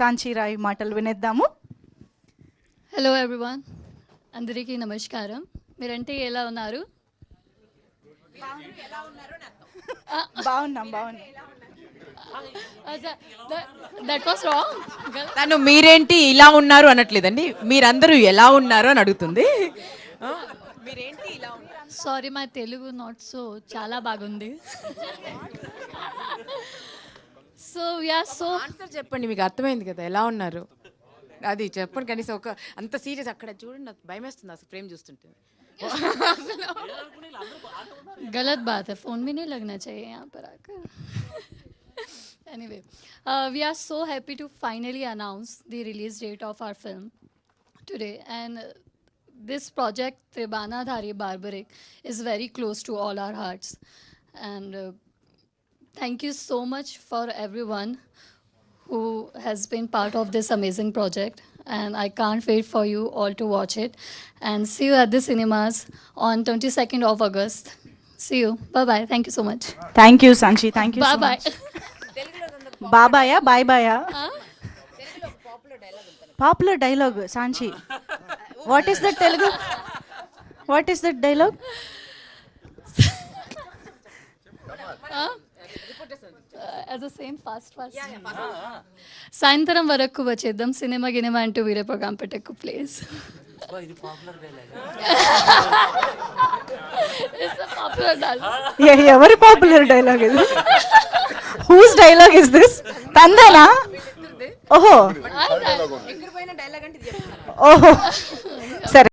సాంచి రాయ్ మాటలు వినేద్దాము. Hello everyone, అందరికీ నమస్కారం. మీరంటే ఎలా ఉన్నారు? బాగున్నాం. That was wrong. తను మీరేంటి ఇలా ఉన్నారు అనట్లేదండి, మీరందరూ ఎలా ఉన్నారు అని అడుగుతుంది. మీరేంటి ఇలా ఉన్నారు? సారీ, మా తెలుగు నాట్ సో చాలా బాగుంది. సో వీఆర్ సో ఆన్సర్ చెప్పండి, మీకు అర్థమైంది కదా ఎలా ఉన్నారు అది చెప్పండి కనీసం. ఒక అంత సీరియస్ అక్కడ చూడండి, నాకు భయం వేస్తుంది అసలు ఫ్రేమ్ చూస్తుంటే. गलत बात है, फ़ोन भी नहीं लगना चाहिए यहाँ पर आकर. Anyway, we are so happy to finally announce the release date of our film today, and this project Tribana Dhari Barbaric is very close to all our hearts, and thank you so much for everyone who has been part of this amazing project, and I can't wait for you all to watch it and see you at the cinemas on 22nd of August. See you. Bye bye. Thank you so much. Thank you Sanchi, thank you. Bye bye. బాబాయా bye బాయా popular dialogue Sanchi. What is that Telugu? What is that dialogue? As the same fast. సాయంత్రం వరకు వచ్చేద్దాం, cinema గినిమా అంటూ వేరే programme పెట్టకు please. ఎవరి popular dialogue ఇది? Whose dialogue is this? తందేనా? ఓహో ఓహో, సరే.